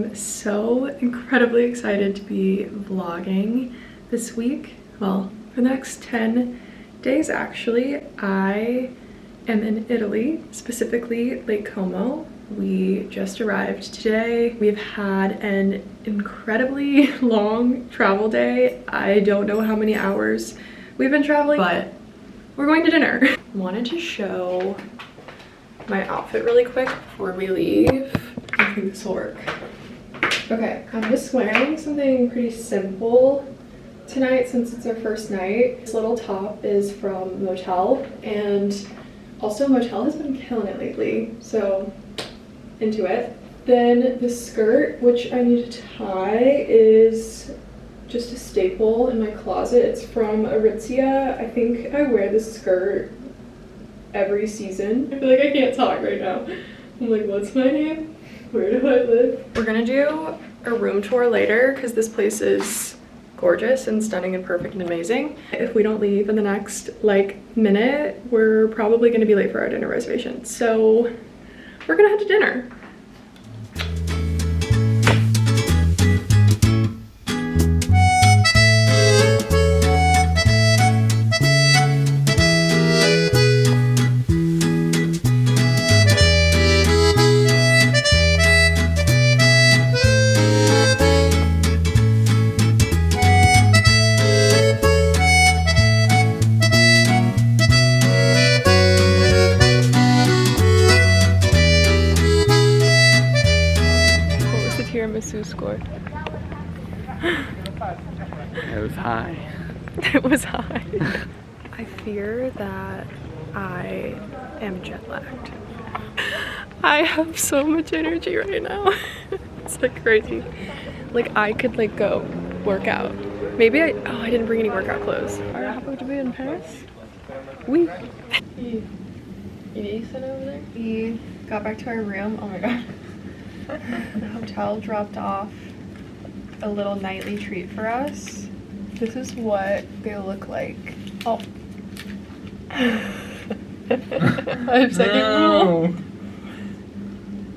am so incredibly excited to be vlogging this week. Well, for the next 10 days actually. I am in Italy, specifically Lake Como. We just arrived today. We've had an incredibly long travel day. I don't know how many hours we've been traveling, but we're going to dinner. Wanted to show my outfit really quick before we leave. I think this will work. Okay, I'm just wearing something pretty simple tonight since it's our first night. This little top is from Motel, and also Motel has been killing it lately, so into it. Then the skirt, which I need to tie, is just a staple in my closet. It's from Aritzia. I think I wear this skirt every season. I feel like I can't talk right now. I'm like, what's my name? Where do I live? We're gonna do a room tour later because this place is gorgeous and stunning and perfect and amazing. If we don't leave in the next minute, we're probably gonna be late for our dinner reservation. So we're gonna head to dinner. Tiramisu score. It was high. It was high. I fear that I am jet lagged. I have so much energy right now. It's like crazy. Like I could go work out. Maybe I didn't bring any workout clothes. Are you happy to be in Paris? Oui. You decent over there? We got back to our room. Oh my god. The hotel dropped off a little nightly treat for us. This is what they look like. Oh. I have second rule.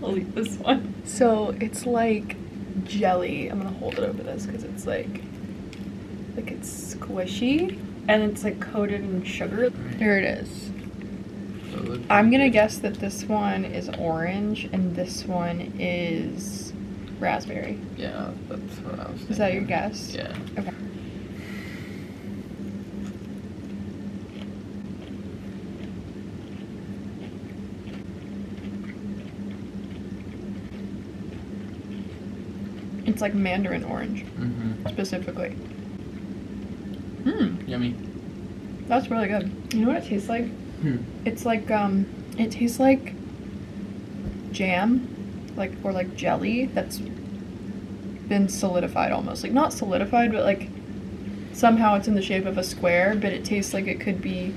I'll eat this one. So it's like jelly. I'm gonna hold it over this because it's like it's squishy and it's like coated in sugar. There it is. I'm gonna guess that this one is orange and this one is raspberry. Yeah, that's what I was thinking. Is that your guess? Yeah. Okay. It's like mandarin orange, specifically. Yummy. That's really good. You know what it tastes like? It's like it tastes like jam, or jelly that's been solidified almost. Like not solidified, but somehow it's in the shape of a square, but it tastes like it could be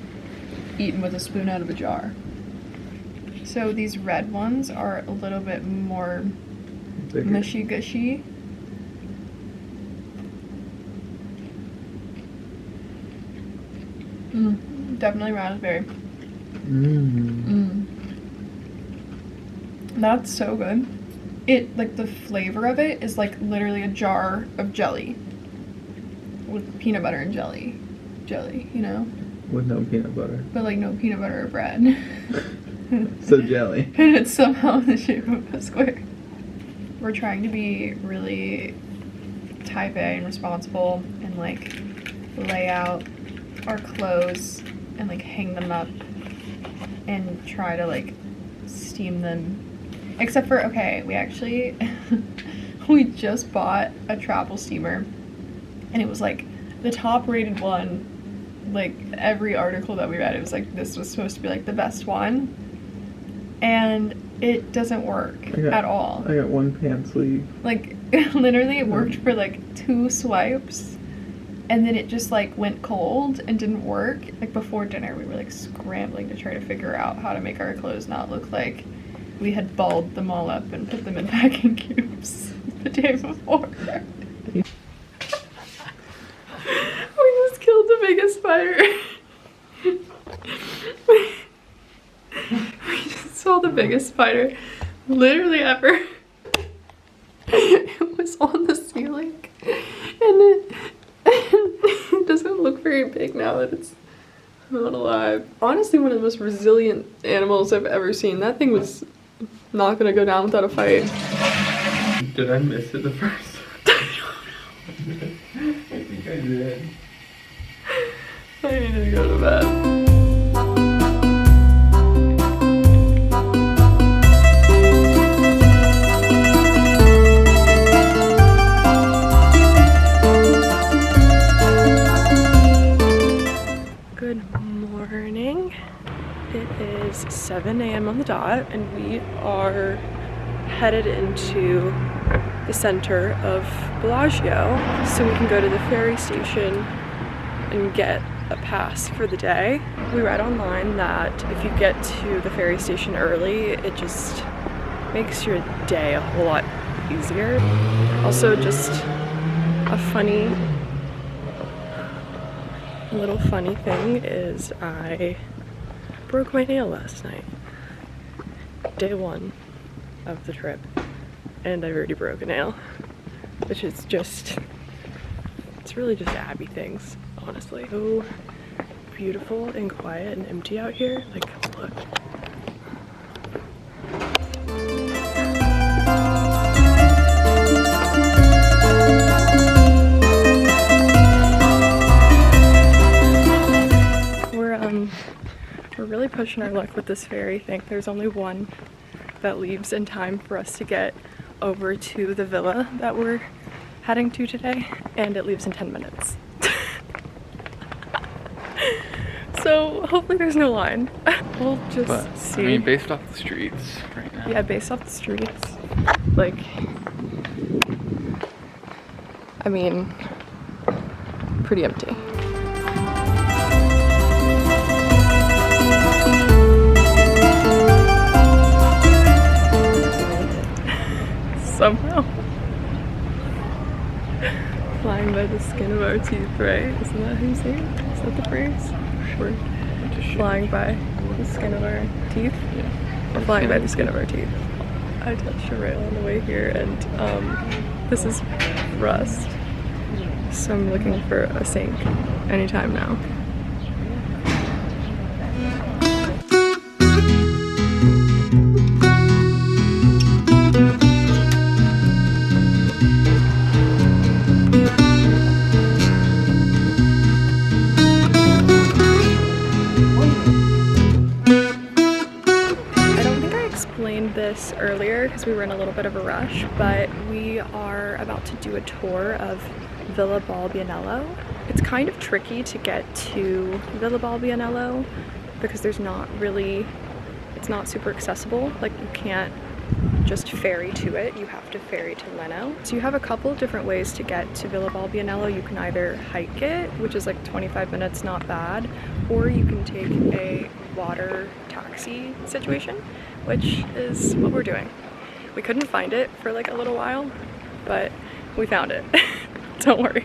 eaten with a spoon out of a jar. So these red ones are a little bit more mushy gushy. Definitely raspberry. That's so good. It the flavor of it is literally a jar of jelly with peanut butter and jelly, you know, with no peanut butter, but no peanut butter or bread. So jelly. And it's somehow in the shape of a square. We're trying to be really type A and responsible and lay out our clothes and hang them up and try to steam them, except for, okay, we actually we just bought a travel steamer and it was the top rated one. Every article that we read, it was this was supposed to be the best one, and it doesn't work at all. I got one pant sleeve. Literally it worked for 2 swipes, and then it just went cold and didn't work. Before dinner we were scrambling to try to figure out how to make our clothes not look like we had balled them all up and put them in packing cubes the day before. We just killed the biggest spider. We just saw the biggest spider literally ever. It was on the ceiling, and it doesn't look very big now that it's not alive. Honestly, one of the most resilient animals I've ever seen. That thing was not gonna go down without a fight. Did I miss it the first time? I think I did. I need to go to bed. It is 7 a.m. on the dot, and we are headed into the center of Bellagio so we can go to the ferry station and get a pass for the day. We read online that if you get to the ferry station early, it just makes your day a whole lot easier. Also, just a little funny thing is I broke my nail last night. Day 1 of the trip. And I've already broke a nail. Which is just, it's really just Abbey things, honestly. So beautiful and quiet and empty out here. Like, look. We're really pushing our luck with this ferry. I think there's only one that leaves in time for us to get over to the villa that we're heading to today, and it leaves in 10 minutes. So hopefully there's no line. We'll just see. I mean, based off the streets right now. Yeah, based off the streets. Like, I mean, pretty empty. Somehow. Flying by the skin of our teeth, right? Isn't that how you say it? Is that the phrase? We're flying by the skin of our teeth? Yeah. We're flying by the skin of our teeth. I touched a rail on the way here, and this is rust. So I'm looking for a sink anytime now. This earlier because we were in a little bit of a rush, but we are about to do a tour of Villa Balbianello. It's kind of tricky to get to Villa Balbianello because there's not really, it's not super accessible. Like, you can't just ferry to it, you have to ferry to Leno. So you have a couple different ways to get to Villa Balbianello. You can either hike it, which is like 25 minutes, not bad, or you can take a water taxi situation, which is what we're doing. We couldn't find it for like a little while, but we found it. Don't worry.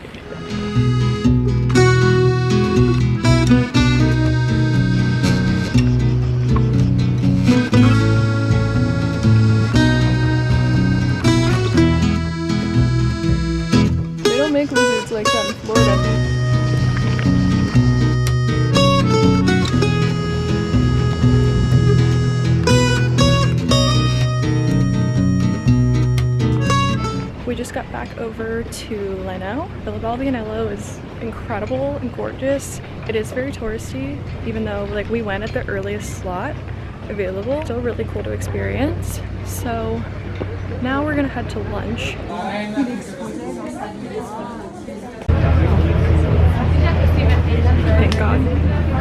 They don't make lizards like that in Florida. We just got back over to Leno. Villa Balbianello is incredible and gorgeous. It is very touristy, even though like we went at the earliest slot available. Still really cool to experience. So now we're gonna head to lunch. Thank God.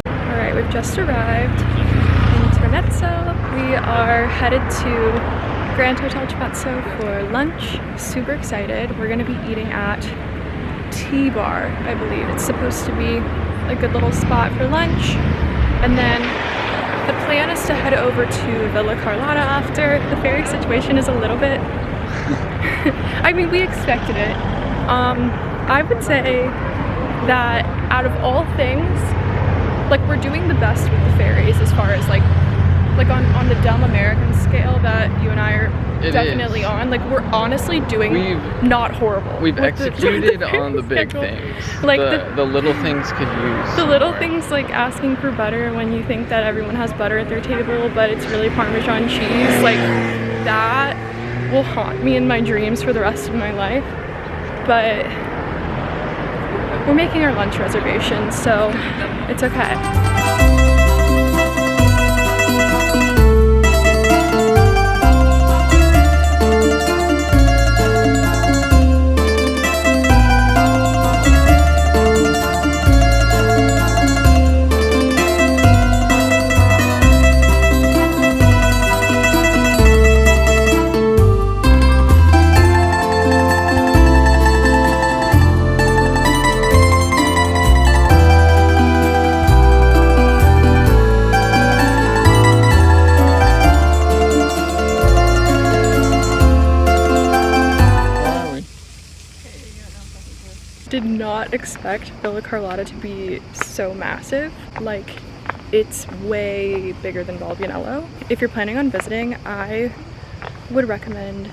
All right, we've just arrived in Tornezzo. We are headed to Grand Hotel Chapezzo for lunch. Super excited. We're gonna be eating at T-Bar, I believe. It's supposed to be a good little spot for lunch. And then the plan is to head over to Villa Carlotta after. The ferry situation is a little bit, I mean, we expected it. I would say that out of all things, like, we're doing the best with the ferries as far as like like on the dumb American scale that you and I are It definitely is. on. Like we're honestly doing not horrible. We've with executed the on the big schedule. things. Like the little things could use. the little things, like asking for butter when you think that everyone has butter at their table, but it's really Parmesan cheese. Like that will haunt me in my dreams for the rest of my life. But we're making our lunch reservations, so it's okay. Did not expect Villa Carlotta to be so massive. Like, it's way bigger than Balbianello. If you're planning on visiting, I would recommend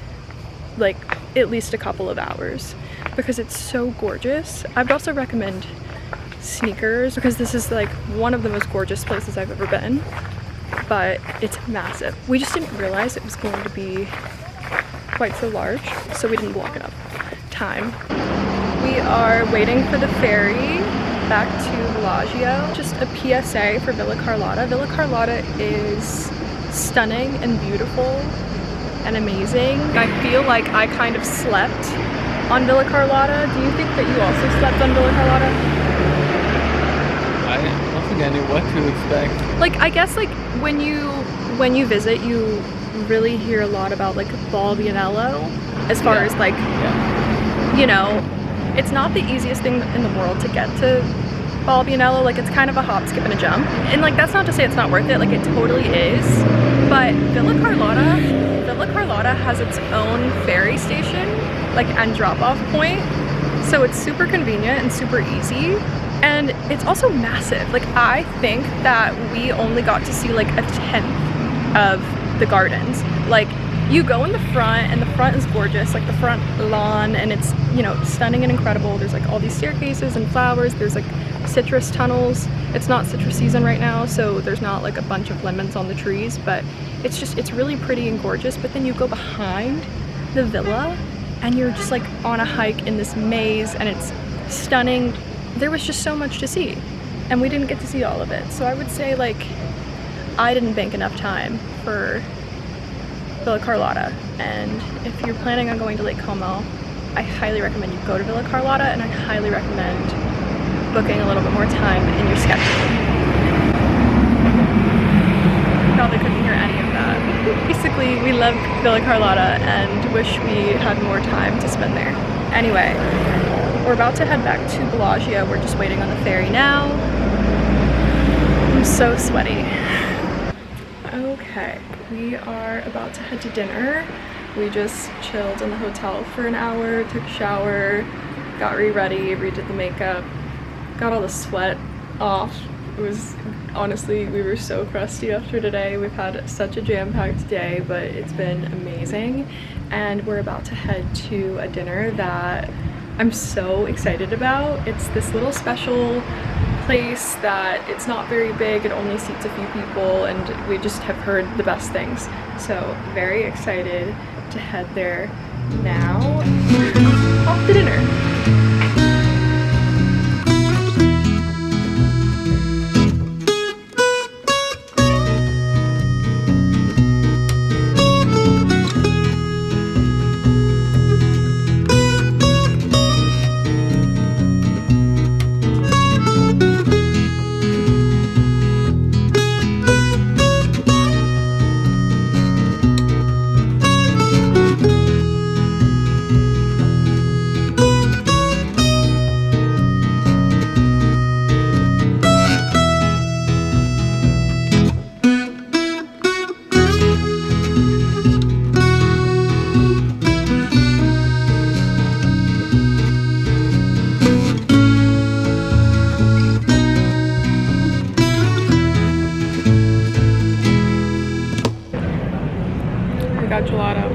like at least a couple of hours because it's so gorgeous. I would also recommend sneakers because this is like one of the most gorgeous places I've ever been, but it's massive. We just didn't realize it was going to be quite so large, so we didn't block enough time. We are waiting for the ferry back to Bellagio. Just a PSA for Villa Carlotta. Villa Carlotta is stunning and beautiful and amazing. I feel like I kind of slept on Villa Carlotta. Do you think that you also slept on Villa Carlotta? I don't think I knew what to expect. Like, I guess like when you visit, you really hear a lot about like Balbianello as far as like, you know, it's not the easiest thing in the world to get to Balbianello. Like, it's kind of a hop, skip, and a jump. And like, that's not to say it's not worth it. Like, it totally is. But Villa Carlotta has its own ferry station, like, and drop-off point. So it's super convenient and super easy. And it's also massive. Like, I think that we only got to see like a 10th of the gardens. Like, you go in the front and the front is gorgeous, like the front lawn, and it's, you know, stunning and incredible. There's like all these staircases and flowers. There's like citrus tunnels. It's not citrus season right now, so there's not like a bunch of lemons on the trees, but it's really pretty and gorgeous. But then you go behind the villa and you're just like on a hike in this maze, and it's stunning. There was just so much to see, and we didn't get to see all of it. So I would say like I didn't bank enough time for Villa Carlotta, and if you're planning on going to Lake Como, I highly recommend you go to Villa Carlotta, and I highly recommend booking a little bit more time in your schedule. Probably couldn't hear any of that. Basically, we love Villa Carlotta and wish we had more time to spend there. Anyway, we're about to head back to Bellagio. We're just waiting on the ferry now. I'm so sweaty. Okay, we are about to head to dinner. We just chilled in the hotel for an hour, took a shower, got ready, redid the makeup, got all the sweat off. It was, honestly, we were so crusty after today. We've had such a jam-packed day, but it's been amazing. And we're about to head to a dinner that I'm so excited about. It's this little special place that it's not very big, it only seats a few people, and we just have heard the best things. So very excited to head there now. Off to dinner. got gelato.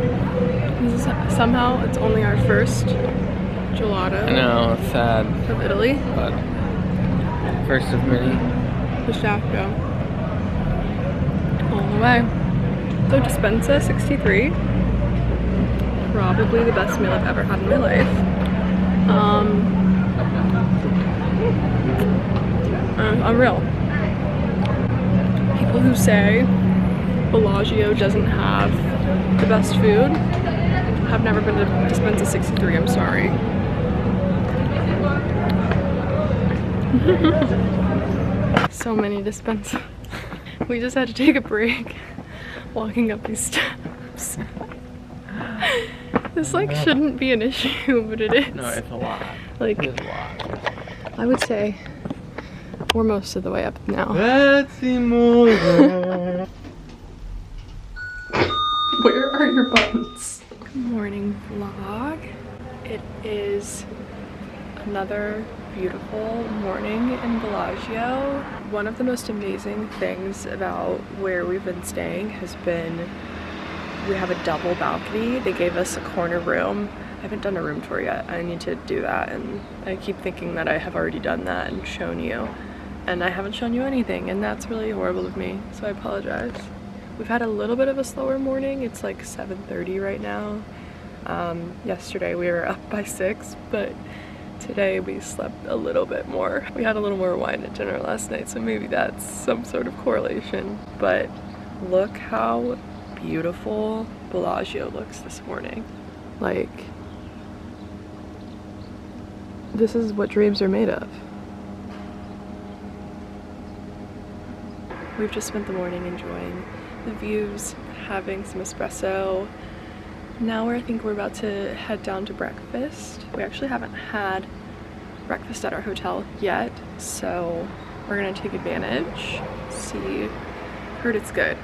This is, somehow it's only our first gelato. I know, it's sad. Of Italy. But first of many. Pistachio. All the way. So Dispensa 63. Probably the best meal I've ever had in my life. Unreal. People who say Bellagio doesn't have the best food have never been to Dispensa 63, I'm sorry. So many Dispensa. We just had to take a break walking up these steps. This like shouldn't be an issue, but it is. No, it's a lot. Like, It's a lot. I would say we're most of the way up now. Let's see more. Where are your buttons? Good morning, vlog. It is another beautiful morning in Bellagio. One of the most amazing things about where we've been staying has been we have a double balcony. They gave us a corner room. I haven't done a room tour yet. I need to do that, and I keep thinking that I have already done that and shown you, and I haven't shown you anything, and that's really horrible of me, so I apologize. We've had a little bit of a slower morning. It's like 7:30 right now. Yesterday we were up by 6, but today we slept a little bit more. We had a little more wine at dinner last night, so maybe that's some sort of correlation. But look how beautiful Bellagio looks this morning. Like, this is what dreams are made of. We've just spent the morning enjoying the views, having some espresso. Now I think we're about to head down to breakfast. We actually haven't had breakfast at our hotel yet, so we're gonna take advantage. See, heard it's good.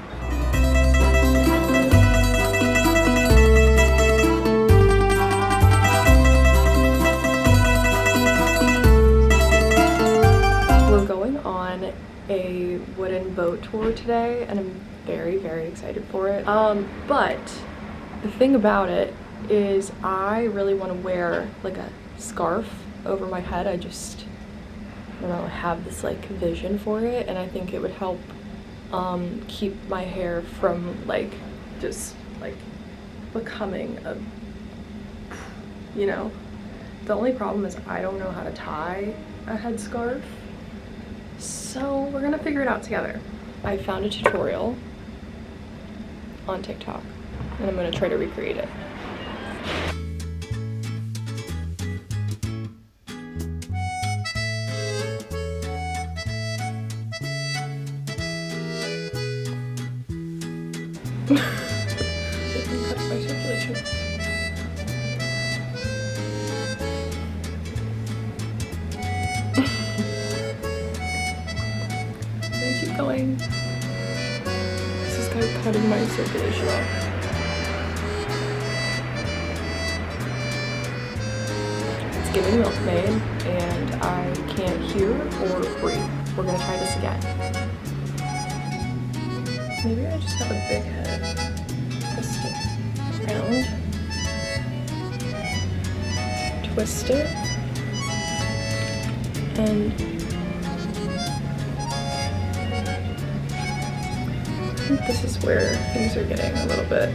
We're going on a wooden boat tour today, and I'm very, very excited for it. But the thing about it is I really want to wear like a scarf over my head. I don't know, have this like vision for it, and I think it would help keep my hair from like just like becoming a, you know. The only problem is I don't know how to tie a headscarf, so we're gonna figure it out together. I found a tutorial on TikTok, and I'm gonna try to recreate it. It can cut my circulation. I keep going. This is kind of cutting my circulation off. It's giving milkmaid, and I can't hear or breathe. We're gonna try this again. Maybe I just have a big head. Twist it around. Twist it. And I think this is where things are getting a little bit.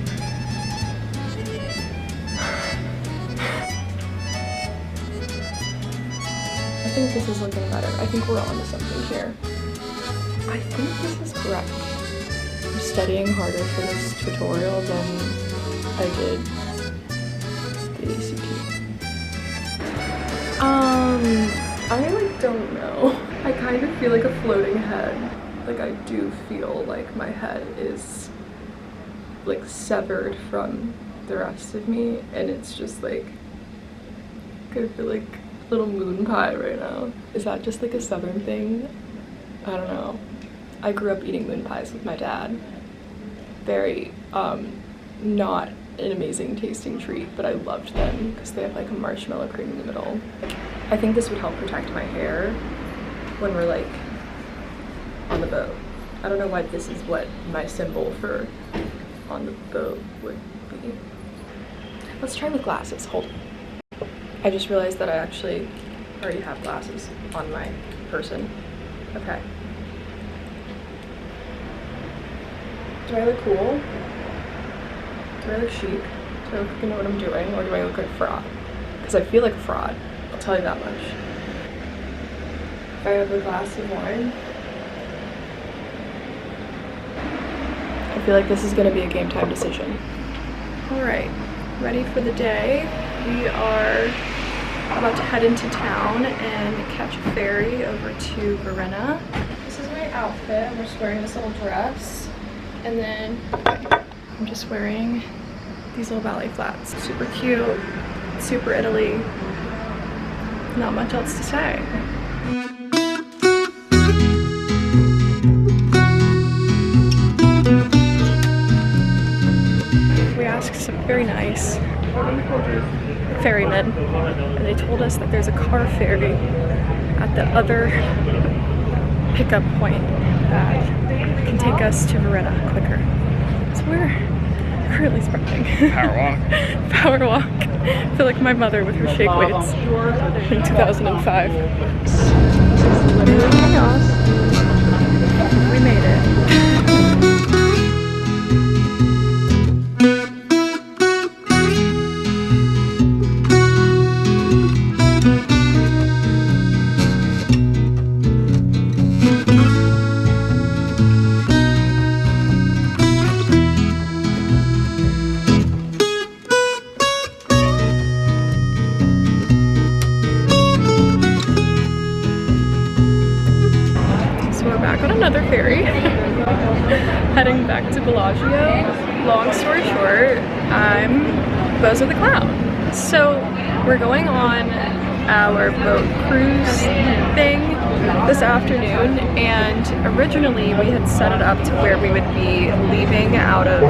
I think this is looking better. I think we're onto something here. I think this is correct. I'm studying harder for this tutorial than I did the ACT. I like don't know. I kind of feel like a floating head. Like I do feel like my head is like severed from the rest of me, and it's just like I feel like a little moon pie right now. Is that just like a southern thing? I don't know. I grew up eating moon pies with my dad. Very not an amazing tasting treat, but I loved them because they have like a marshmallow cream in the middle. I think this would help protect my hair when we're like on the boat. I don't know why this is what my symbol for on the boat would be. Let's try with glasses. Hold on. I just realized that I actually already have glasses on my person. Okay. Do I look cool? Do I look chic? Do I look like I know what I'm doing? Or do I look like a fraud? Because I feel like a fraud. I'll tell you that much. If I have a glass of wine, I feel like this is going to be a game time decision. Alright, ready for the day. We are about to head into town and catch a ferry over to Verona. This is my outfit. I'm just wearing this little dress. And then I'm just wearing these little ballet flats. Super cute, super Italy. Not much else to say. We asked some very nice ferrymen, and they told us that there's a car ferry at the other pickup point that can take us to Verona quicker. So we're currently sprinting. Power walk. Power walk. I feel like my mother with her shake weights in 2005. This is literally chaos. We made it. Another ferry heading back to Bellagio. Long story short, I'm Bozo the Clown. So we're going on our boat cruise thing this afternoon, and originally we had set it up to where we would be leaving out of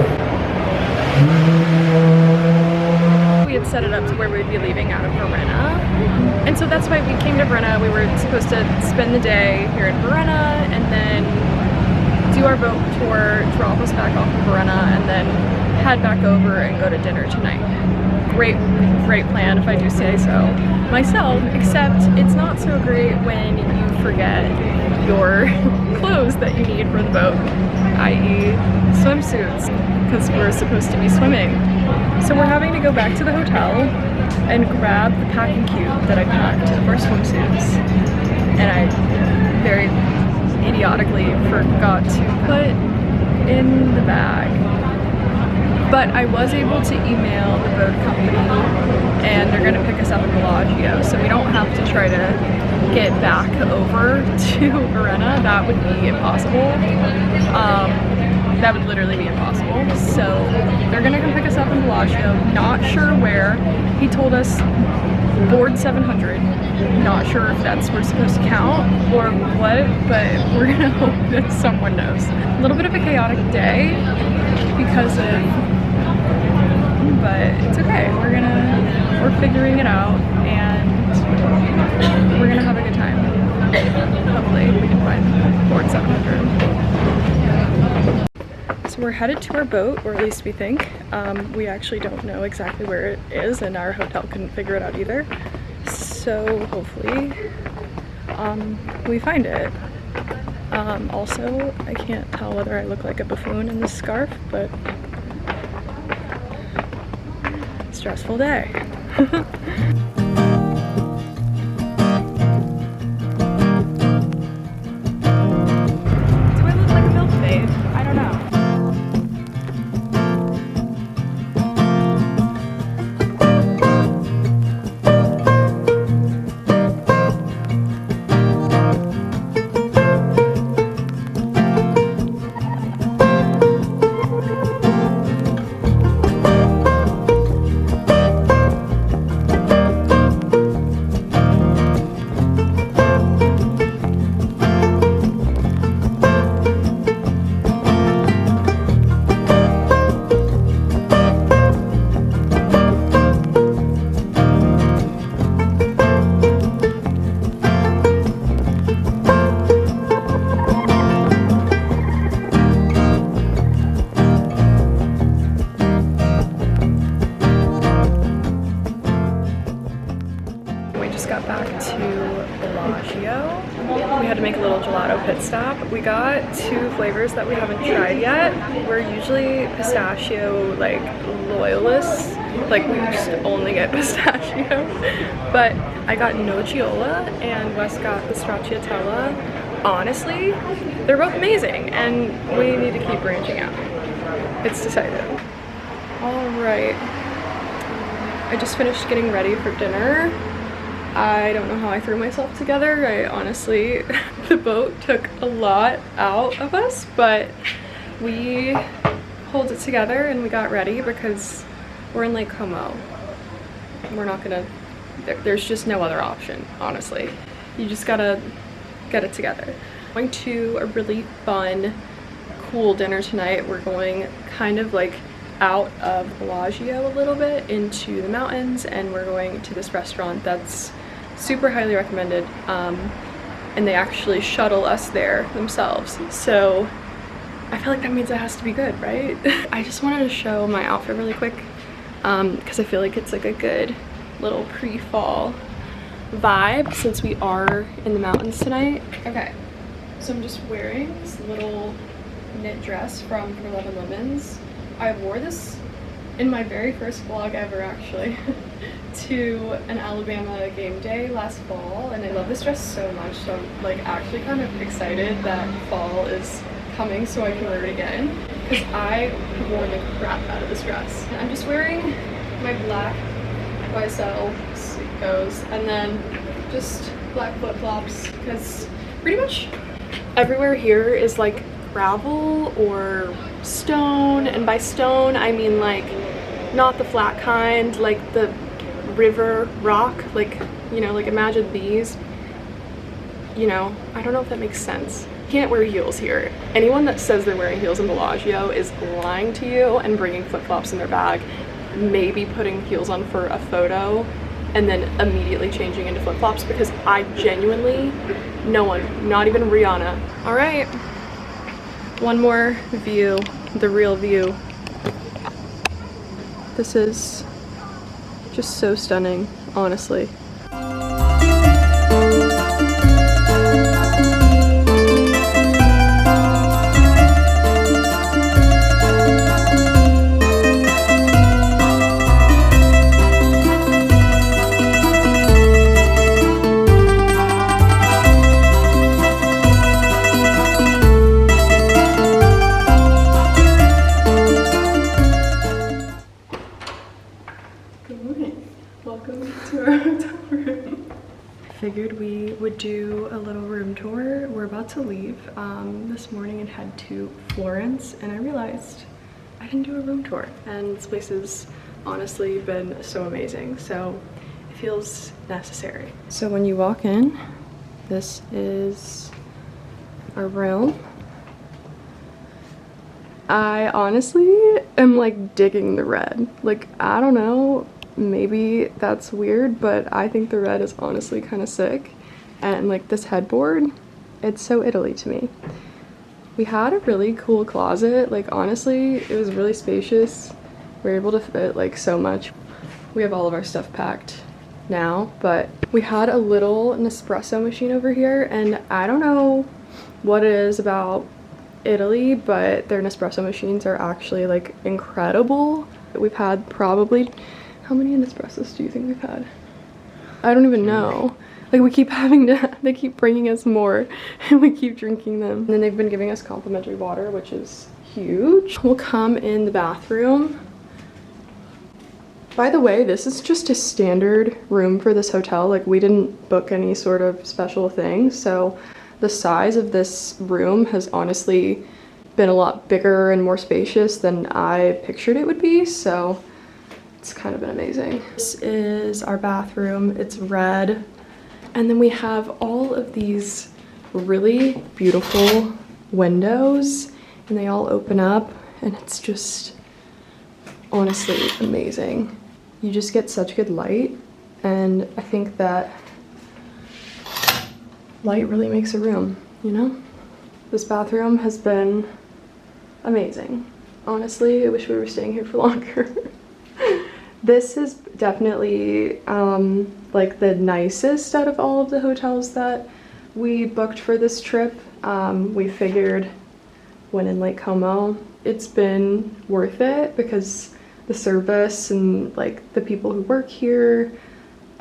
Verona. And so that's why we came to Verona. We were supposed to spend the day here in Verona and then do our boat tour, drop us back off in Verona, and then head back over and go to dinner tonight. Great plan, if I do say so myself, except it's not so great when you forget your clothes that you need for the boat, i.e. swimsuits, because we're supposed to be swimming. So we're having to go back to the hotel and grab the packing cube that I packed of our swimsuits, and I very idiotically forgot to put in the bag. But I was able to email the boat company, and they're going to pick us up in Bellagio, so we don't have to try to get back over to Verona. That would be impossible. That would literally be impossible. So they're gonna come pick us up in Bellagio. Not sure where. He told us board 700. Not sure if that's we're supposed to count or what, but we're gonna hope that someone knows. A little bit of a chaotic day because of, but it's okay. We're figuring it out, and we're gonna have a good time. Hopefully we can find board 700. So we're headed to our boat, or at least we think. We actually don't know exactly where it is, and our hotel couldn't figure it out either. So hopefully we find it. Also, I can't tell whether I look like a buffoon in this scarf, but stressful day. pit stop. We got 2 flavors that we haven't tried yet. We're usually pistachio like loyalists, like we just only get pistachio. But I got nocciola and Wes got the stracciatella. Honestly, they're both amazing and we need to keep branching out. It's decided. All right, I just finished getting ready for dinner. I don't know how I threw myself together. I honestly, the boat took a lot out of us, but we pulled it together and we got ready because we're in Lake Como. We're not gonna, there's just no other option, honestly. You just gotta get it together. Going to a really fun, cool dinner tonight. We're going kind of like out of Bellagio a little bit into the mountains, and we're going to this restaurant that's super highly recommended, and they actually shuttle us there themselves, so I feel like that means it has to be good, right? I just wanted to show my outfit really quick because I feel like it's like a good little pre-fall vibe since we are in the mountains tonight. Okay, so I'm just wearing this little knit dress from For Love and Lemons. I wore this in my very first vlog ever, actually, to an Alabama game day last fall, and I love this dress so much, so I'm like actually kind of excited that fall is coming so I can wear it again, because I wore the crap out of this dress. I'm just wearing my black YSL Seikos and then just black flip-flops, because pretty much everywhere here is like gravel or stone, and by stone I mean like not the flat kind, like the river rock, like, you know, like imagine these, you know, I don't know if that makes sense. You can't wear heels here. Anyone that says they're wearing heels in Bellagio is lying to you and bringing flip-flops in their bag, maybe putting heels on for a photo and then immediately changing into flip-flops, because I genuinely, no one, not even Rihanna. All right, one more view, the real view. This is just so stunning, honestly. Figured we would do a little room tour. We're about to leave this morning and head to Florence, and I realized I didn't do a room tour, and this place has honestly been so amazing, so it feels necessary. So when you walk in, this is our room. I honestly am like digging the red. Like, I don't know, maybe that's weird, but I think the red is honestly kind of sick. And like this headboard, it's so Italy to me. We had a really cool closet. Like, honestly, it was really spacious. We were able to fit like so much. We have all of our stuff packed now, but we had a little Nespresso machine over here, and I don't know what it is about Italy, but their Nespresso machines are actually like incredible. We've had probably, how many Nespressos do you think we've had? I don't even know. Like, we keep having to, they keep bringing us more and we keep drinking them. And then they've been giving us complimentary water, which is huge. We'll come in the bathroom. By the way, this is just a standard room for this hotel. Like, we didn't book any sort of special thing. So the size of this room has honestly been a lot bigger and more spacious than I pictured it would be. So it's kind of been amazing. This is our bathroom. It's red. And then we have all of these really beautiful windows, and they all open up, and it's just honestly amazing. You just get such good light, and I think that light really makes a room, you know? This bathroom has been amazing. Honestly, I wish we were staying here for longer. This is definitely like the nicest out of all of the hotels that we booked for this trip. We figured when in Lake Como, it's been worth it because the service and like the people who work here,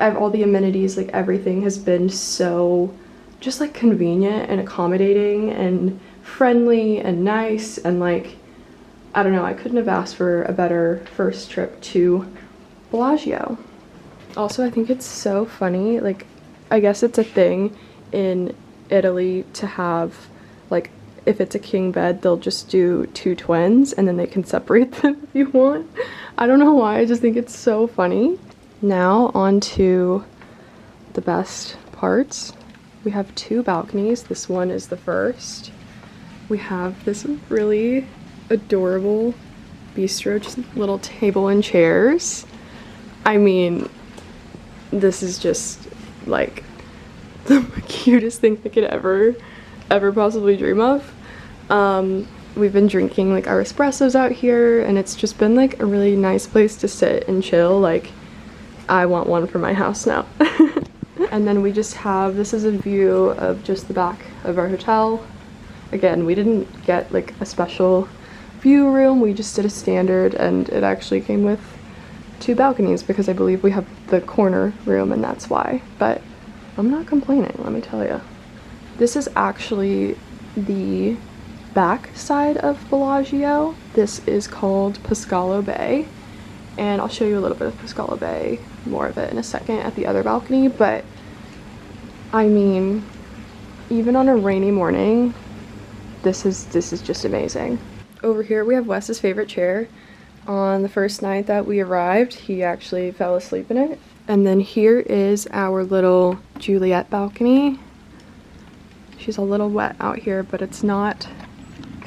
all the amenities, like everything has been so just like convenient and accommodating and friendly and nice, and like, I don't know, I couldn't have asked for a better first trip to Bellagio. Also, I think it's so funny, like, I guess it's a thing in Italy to have, like, if it's a king bed, they'll just do 2 twins and then they can separate them if you want. I don't know why, I just think it's so funny. Now on to the best parts. We have 2 balconies. This one is the first. We have this really adorable bistro, just little table and chairs. I mean, this is just like the cutest thing I could ever possibly dream of. We've been drinking like our espressos out here, and it's just been like a really nice place to sit and chill. Like, I want one for my house now. And then we just have, this is a view of just the back of our hotel. Again, we didn't get like a special view room, we just did a standard, and it actually came with 2 balconies because I believe we have the corner room and that's why. But I'm not complaining, let me tell you. This is actually the back side of Bellagio. This is called Pascalo Bay, and I'll show you a little bit of Pascalo Bay, more of it in a second at the other balcony. But I mean, even on a rainy morning, this is just amazing. Over here we have Wes's favorite chair. On the first night that we arrived, he actually fell asleep in it. And then here is our little Juliet balcony. She's a little wet out here, but it's not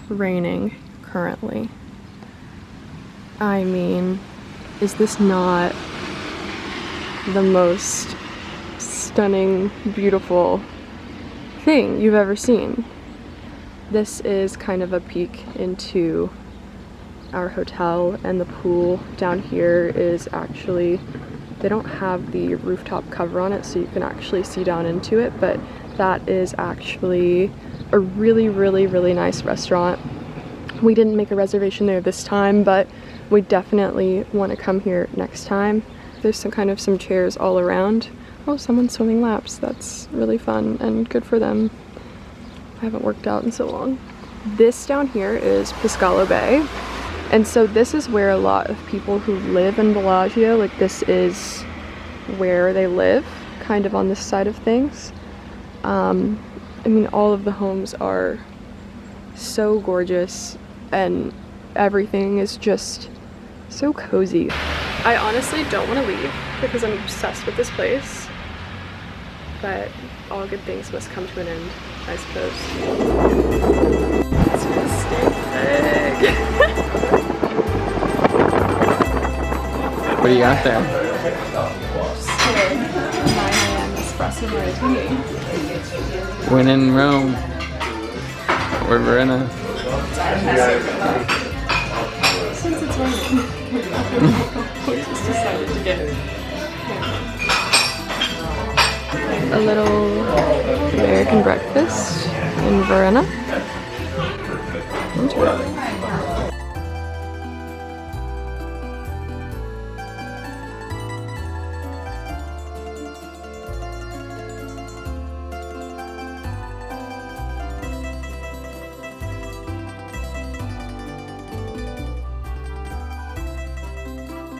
raining currently. I mean, is this not the most stunning, beautiful thing you've ever seen? This is kind of a peek into our hotel, and the pool down here is actually, they don't have the rooftop cover on it so you can actually see down into it, but that is actually a really nice restaurant. We didn't make a reservation there this time, but we definitely want to come here next time. There's some chairs all around. Oh, someone's swimming laps. That's really fun and good for them. I haven't worked out in so long. This down here is Pascalo Bay, and so this is where a lot of people who live in Bellagio, like this is where they live, kind of on this side of things. I mean, all of the homes are so gorgeous and everything is just so cozy. I honestly don't want to leave because I'm obsessed with this place, but all good things must come to an end, I suppose. It's gonna stay big. What do you got there? Just a 9 a.m. espresso martini. When in Rome, or Verona. Since it's raining, we just decided to get a little American breakfast in Verona. Enjoy.